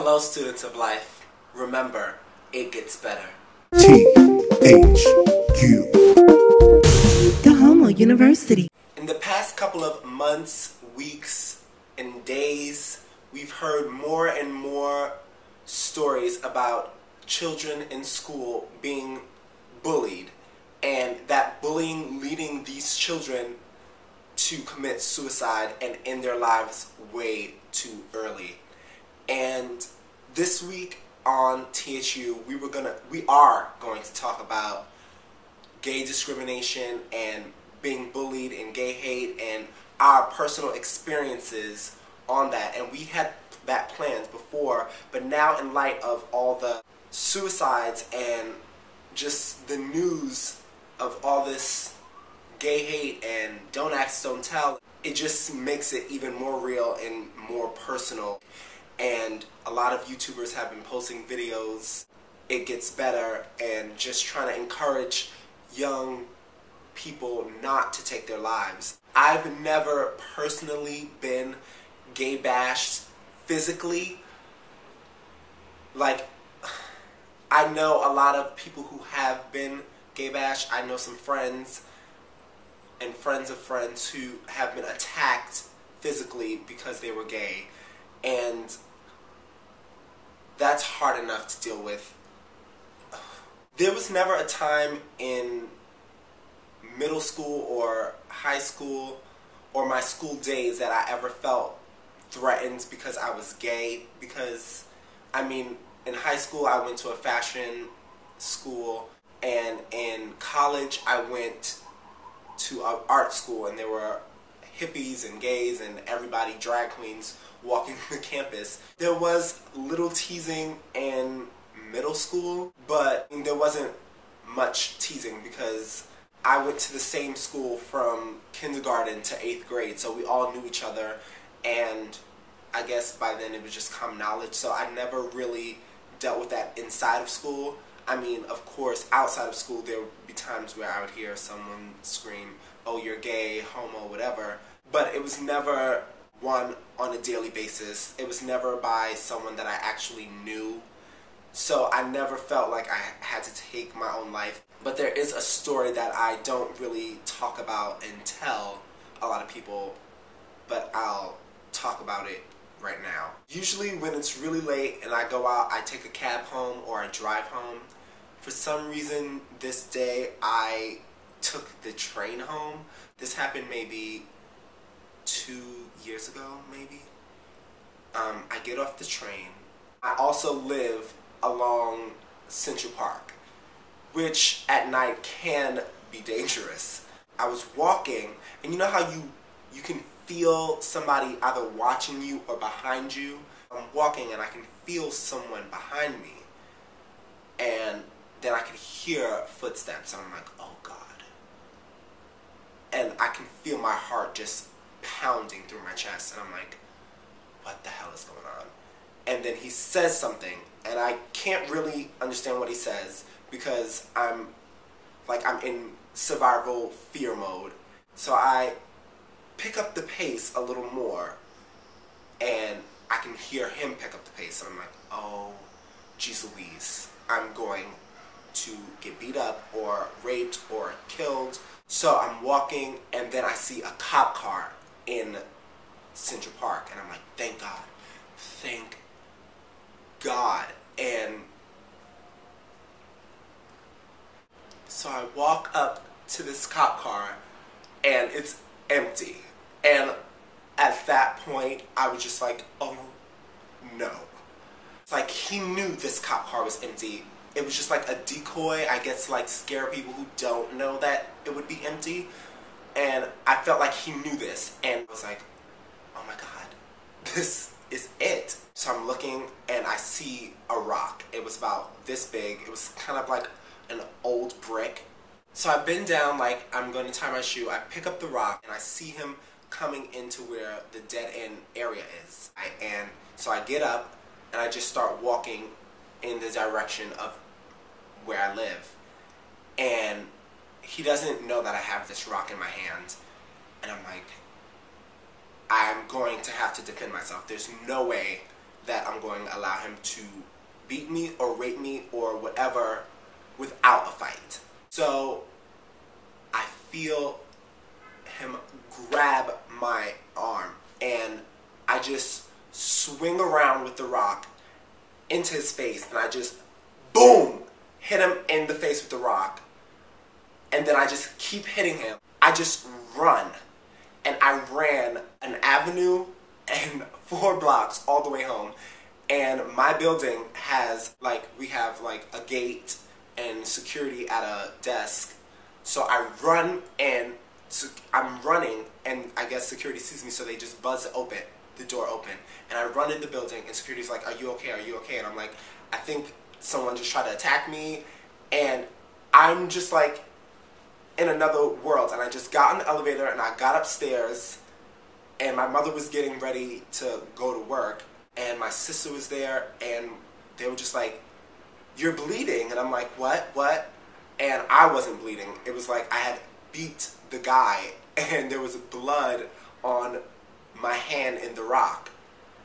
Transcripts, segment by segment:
Hello, students of life. Remember, it gets better. THQ. The Homo University. In the past couple of months, weeks, and days, we've heard more and more stories about children in school being bullied, and that bullying leading these children to commit suicide and end their lives way too early. And this week on THU, we are going to talk about gay discrimination and being bullied and gay hate and our personal experiences on that. And we had that planned before, but now in light of all the suicides and just the news of all this gay hate and don't ask, don't tell, it just makes it even more real and more personal. And a lot of YouTubers have been posting videos, it gets better, and just trying to encourage young people not to take their lives. I've never personally been gay bashed physically. Like, I know a lot of people who have been gay bashed. I know some friends and friends of friends who have been attacked physically because they were gay. And that's hard enough to deal with. There was never a time in middle school or high school or my school days that I ever felt threatened because I was gay. Because, I mean, in high school I went to a fashion school, and in college I went to an art school, and there were hippies and gays and everybody, drag queens, walking the campus. There was little teasing in middle school, but there wasn't much teasing because I went to the same school from kindergarten to 8th grade, so we all knew each other, and I guess by then it was just common knowledge, so I never really dealt with that inside of school. I mean, of course, outside of school there would be times where I would hear someone scream, "Oh, you're gay, homo, whatever," but it was never one on a daily basis. It was never by someone that I actually knew. So I never felt like I had to take my own life. But there is a story that I don't really talk about and tell a lot of people, but I'll talk about it right now. Usually when it's really late and I go out, I take a cab home or I drive home. For some reason this day I took the train home. This happened maybe 2 years ago, maybe. I get off the train. I also live along Central Park, which at night can be dangerous. I was walking, and you know how you can feel somebody either watching you or behind you? I'm walking and I can feel someone behind me, and then I can hear footsteps, and I'm like, oh God. And I can feel my heart just pounding through my chest, and I'm like, what the hell is going on? And then he says something, and I can't really understand what he says because I'm in survival fear mode. So I pick up the pace a little more, and I can hear him pick up the pace, and I'm like, oh, geez Louise, I'm going to get beat up or raped or killed. So I'm walking, and then I see a cop car in Central Park, and I'm like, thank God, thank God. And so I walk up to this cop car, and it's empty. And at that point, I was just like, oh no. It's like he knew this cop car was empty. It was just like a decoy, I guess, to like scare people who don't know that it would be empty. And I felt like he knew this, and I was like, oh my God, this is it. So I'm looking, and I see a rock. It was about this big. It was kind of like an old brick. So I bend down like I'm going to tie my shoe. I pick up the rock, and I see him coming into where the dead end area is. And so I get up, and I just start walking in the direction of where I live. And he doesn't know that I have this rock in my hand. And I'm like, I'm going to have to defend myself. There's no way that I'm going to allow him to beat me or rape me or whatever without a fight. So I feel him grab my arm and I just swing around with the rock into his face and I just, boom, hit him in the face with the rock. And then I just keep hitting him. I just run. And I ran an avenue and 4 blocks all the way home. And my building has, we have a gate and security at a desk. So I run and I'm running and I guess security sees me, so they just buzz the door open. And I run in the building and security's like, are you okay? Are you okay? And I'm like, I think someone just tried to attack me. And I'm just in another world. And I just got in the elevator and I got upstairs and my mother was getting ready to go to work and my sister was there and they were just like, you're bleeding. And I'm like, what? And I wasn't bleeding. It was like I had beat the guy and there was blood on my hand in the rock.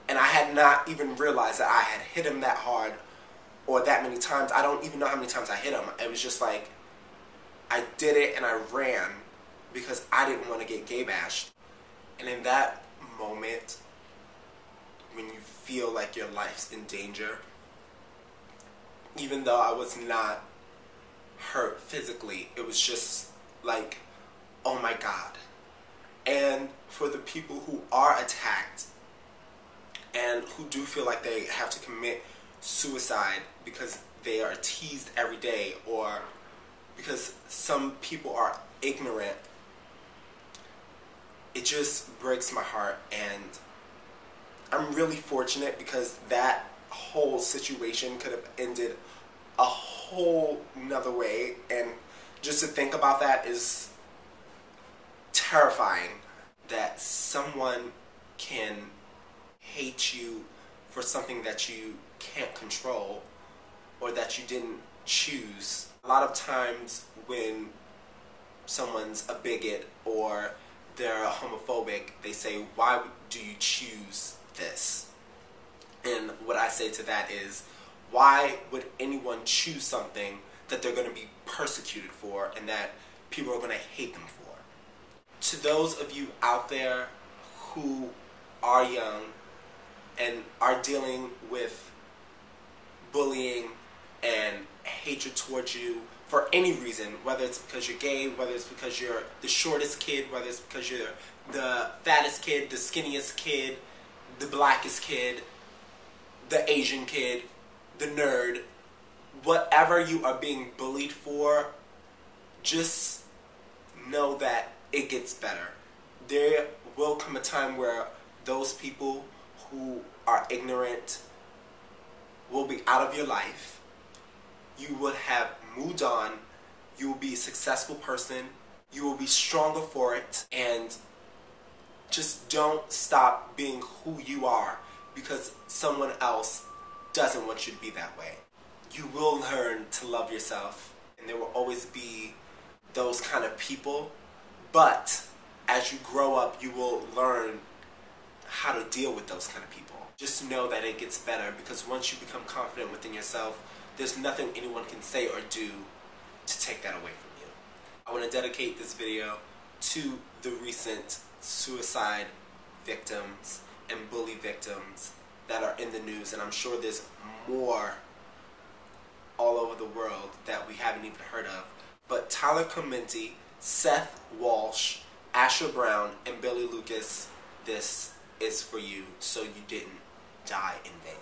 And I had not even realized that I had hit him that hard or that many times. I don't even know how many times I hit him. It was just like, I did it and I ran because I didn't want to get gay bashed. And in that moment, when you feel like your life's in danger, even though I was not hurt physically, it was just like, oh my God. And for the people who are attacked and who do feel like they have to commit suicide because they are teased every day or because some people are ignorant, it just breaks my heart. And I'm really fortunate because that whole situation could have ended a whole nother way, and just to think about that is terrifying, that someone can hate you for something that you can't control or that you didn't choose. A lot of times when someone's a bigot or they're homophobic, they say, why do you choose this? And what I say to that is, why would anyone choose something that they're going to be persecuted for and that people are going to hate them for? To those of you out there who are young and are dealing with bullying and hatred towards you for any reason, whether it's because you're gay, whether it's because you're the shortest kid, whether it's because you're the fattest kid, the skinniest kid, the blackest kid, the Asian kid, the nerd, whatever you are being bullied for, just know that it gets better. There will come a time where those people who are ignorant will be out of your life. You would have moved on. You will be a successful person. You will be stronger for it. And just don't stop being who you are because someone else doesn't want you to be that way. You will learn to love yourself, and there will always be those kind of people, but as you grow up, you will learn how to deal with those kind of people. Just know that it gets better, because once you become confident within yourself, there's nothing anyone can say or do to take that away from you. I want to dedicate this video to the recent suicide victims and bully victims that are in the news, and I'm sure there's more all over the world that we haven't even heard of. But Tyler Clementi, Seth Walsh, Asher Brown, and Billy Lucas, this is for you, so you didn't die in vain.